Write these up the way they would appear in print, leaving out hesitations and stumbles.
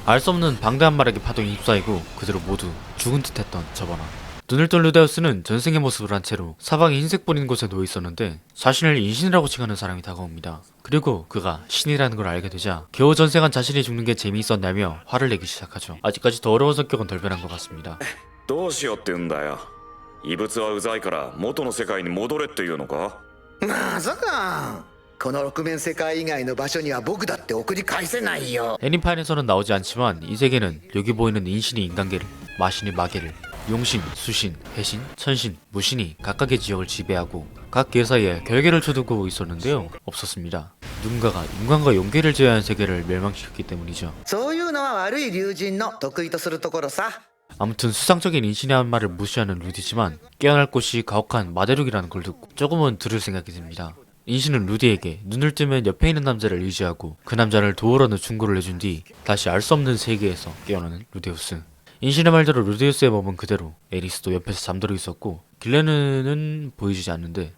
알 수 없는 방대한 마력의 파동이 휩싸이고 그대로 모두 죽은 듯했던 저번화. 눈을 뜬 루데우스는 전생의 모습을 한 채로 사방에 흰색 뿌린 곳에 누워 있었는데 자신을 인신이라고 칭하는 사람이 다가옵니다. 그리고 그가 신이라는 걸 알게 되자 겨우 전생한 자신이 죽는 게 재미있었냐며 화를 내기 시작하죠. 아직까지 더 어려운 성격은 덜 변한 것 같습니다. どうしようって言うんだよ。異物はうざいから元の世界に戻れっていうのか。まさかこの六面世界以外の場所には僕だって送り返せないよ。 애니판에서는 나오지 않지만 이 세계는 여기 보이는 인신이 인간계를, 마신이 마계를, 용신, 수신, 해신, 천신, 무신이 각각의 지역을 지배하고 각 계 사이에 결계를 쳐두고 있었는데요. 없었습니다. 누군가가 인간과 용계를 제외한 세계를 멸망시켰기 때문이죠. そういうのは悪い竜神の得意とするところさ。 아무튼 수상적인 인신의 한 말을 무시하는 루디지만 깨어날 곳이 가혹한 마대륙이라는 걸 듣고 조금은 들을 생각이 듭니다. 인신은 루디에게 눈을 뜨면 옆에 있는 남자를 의지하고 그 남자를 도우라는 충고를 해준 뒤 다시 알 수 없는 세계에서 깨어나는 루데우스. 인신의 말대로 루데우스의 몸은 그대로, 에리스도 옆에서 잠들어 있었고 길레는은 보이지 않는데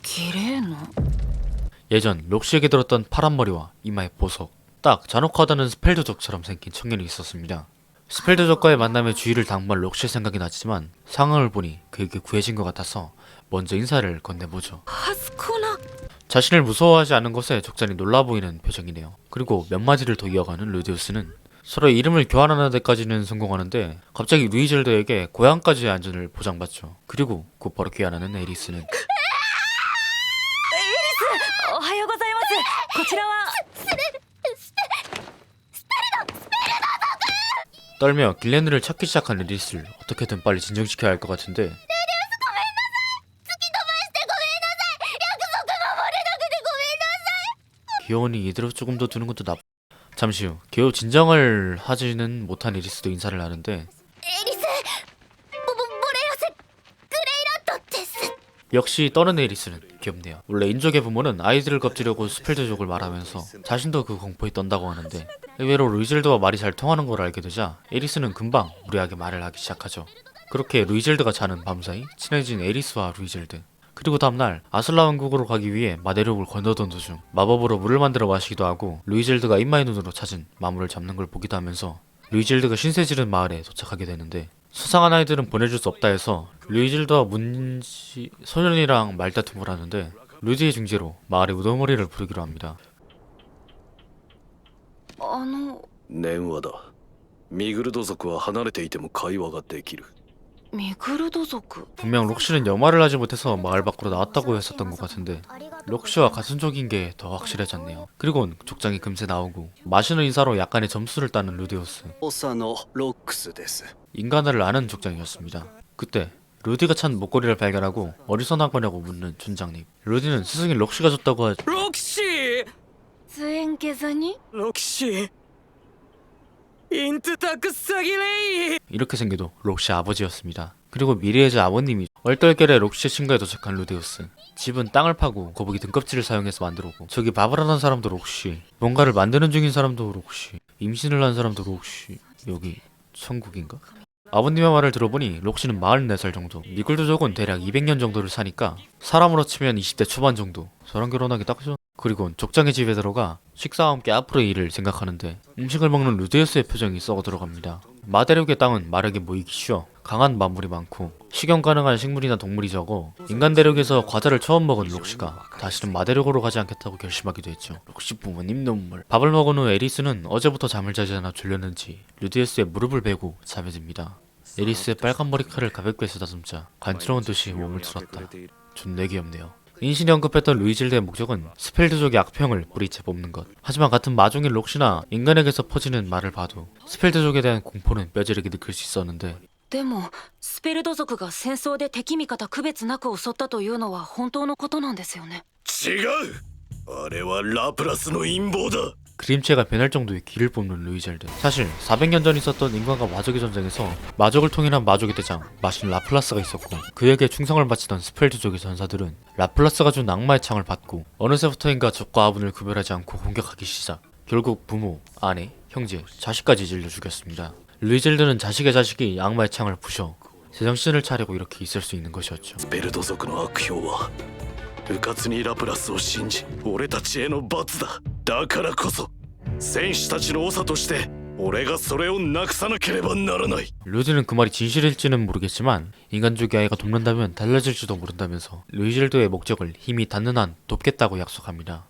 綺麗な 예전 록시에게 들었던 파란 머리와 이마의 보석, 딱 잔혹하다는 스펠드족처럼 생긴 청년이 있었습니다. 스펠드족과의 만남에 주의를 당부한 록시의 생각이 났지만 상황을 보니 그에게 구해진 것 같아서 먼저 인사를 건네보죠. ハスコナ 자신을 무서워하지 않은 것에 적잖이 놀라 보이는 표정이네요. 그리고 몇 마디를 더 이어가는 루디우스는 서로의 이름을 교환하는 데까지는 성공하는데 갑자기 루이젤드에게 고향까지의 안전을 보장받죠. 그리고 곧바로 귀환하는 에리스는 おはようございます。こちらは 떨며 길레누를 찾기 시작한 에리스를 어떻게든 빨리 진정시켜야 할 것 같은데 귀여우니 이대로 조금 더 두는 것도 잠시 후 겨우 진정을 하지는 못한 에리스도 인사를 하는데 エリスボレヨセグレイラッドです。 역시 떠는 에리스는 귀엽네요. 원래 인족의 부모는 아이들을 겁주려고 스펠드족을 말하면서 자신도 그 공포에 떤다고 하는데 의외로 루이젤드와 말이 잘 통하는 걸 알게 되자 에리스는 금방 무례하게 말을 하기 시작하죠. 그렇게 루이젤드가 자는 밤사이 친해진 에리스와 루이젤드, 그리고 다음날 아슬라 왕국으로 가기 위해 마대륙을 건너던 도중 마법으로 물을 만들어 마시기도 하고 루이젤드가 인마의 눈으로 찾은 마물을 잡는 걸 보기도 하면서 루이젤드가 신세 지른 마을에 도착하게 되는데 수상한 아이들은 보내줄 수 없다 해서 루이젤드와 문지 소년이랑 말다툼을 하는데 루디의 중재로 마을의 우두머리를 부르기로 합니다. あの念話だ。ミグルド族は離れていても会話ができる。ミグルド族 분명 록시는 영화를 하지 못해서 마을 밖으로 나왔다고 했었던 것 같은데 록시와 같은 족인 게 더 확실해졌네요. 그리곤 족장이 금세 나오고 마시는 인사로 약간의 점수를 따는 루디우스. 長のロックスです。 인간어를 아는 족장이었습니다. 그때 루디가 찬 목걸이를 발견하고 어디서 거냐고 묻는 촌장님. 루디는 스승인 록시가 줬다고 하죠. ロキシーツエンケザにロキシーイントタクサギレイ 이렇게 생겨도 록시 아버지였습니다. 그리고 미래의 제 아버님이 얼떨결에 록시의 친구에 도착한 루데우스. 집은 땅을 파고 거북이 등껍질을 사용해서 만들었고 저기 밥을 하던 사람도 록시, 뭔가를 만드는 중인 사람도 록시, 임신을 한 사람도 록시. 여기 천국인가? 아버님의 말을 들어보니 록시는 44살 정도, 미글도족은 대략 200년 정도를 사니까 사람으로 치면 20대 초반 정도. 저랑 결혼하기 딱 좋아. 그리고 족장의 집에 들어가 식사와 함께 앞으로의 일을 생각하는데 음식을 먹는 루데우스의 표정이 썩어 들어갑니다. 마대륙의 땅은 마력에 모이기 쉬워 강한 만물이 많고 식용 가능한 식물이나 동물이 적어 인간 대륙에서 과자를 처음 먹은 록시가 다시는 마대륙으로 가지 않겠다고 결심하기도 했죠. 록시 부모님 눈물. 밥을 먹은 후 에리스는 어제부터 잠을 자지 않아 졸렸는지 루데우스의 무릎을 베고 잠에 듭니다. 에리스의 빨간 머리카락을 가볍게 쓰다듬자 간지러운 듯이 몸을 틀었다. 존내 귀엽네요. 인신이 언급했던 루이질드의 목적은 스펠드족의 악평을 뿌리채 뽑는 것. 하지만 같은 마종인 록시나 인간에게서 퍼지는 말을 봐도 스펠드족에 대한 공포는 뼈저리게 느낄 수 있었는데 でもスペルド族が戦争で敵味方区別なく襲ったというのは本当のことなんですよね。違うあれはラプラスの陰謀だ。 그림체가 변할 정도의 기를 뽑는 루이젤드. 사실 400년 전 있었던 인간과 마족의 전쟁에서 마족을 통일한 마족의 대장 마신 라플라스가 있었고 그에게 충성을 바치던 스펠드족의 전사들은 라플라스가 준 악마의 창을 받고 어느새부터인가 적과 아분을 구별하지 않고 공격하기 시작. 결국 부모, 아내, 형제, 자식까지 질려 죽였습니다. 루이젤드는 자식의 자식이 악마의 창을 부셔 제정신을 차리고 이렇게 있을 수 있는 것이었죠. スペルト族の悪評はうかつにラプラスを信じ俺たちへの罰だ。だからこそ戦士たちの長として俺がそれをなくさなければならない。 루즈는 그 말이 진실일지는 모르겠지만 인간족의 아이가 돕는다면 달라질지도 모른다면서 루이질도의 목적을 힘이 닿는 한 돕겠다고 약속합니다.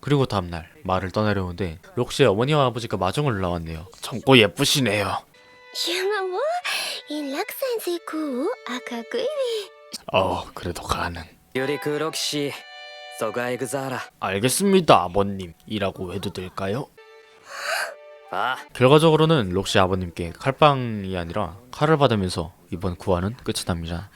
그리고 다음날 마을을 떠나려오는데 록시의 어머니와 아버지가 마중을 나왔네요. 젊고 예쁘시네요. 山も인락 산지구 아카구이비. 그래도 가능. ユリクロキシーソガエグザーラ 알겠습니다 아버님. 이라고 해도 될까요? あ 결과적으로는 록시 아버님께 칼빵이 아니라 칼을 받으면서 이번 구화는 끝이 납니다.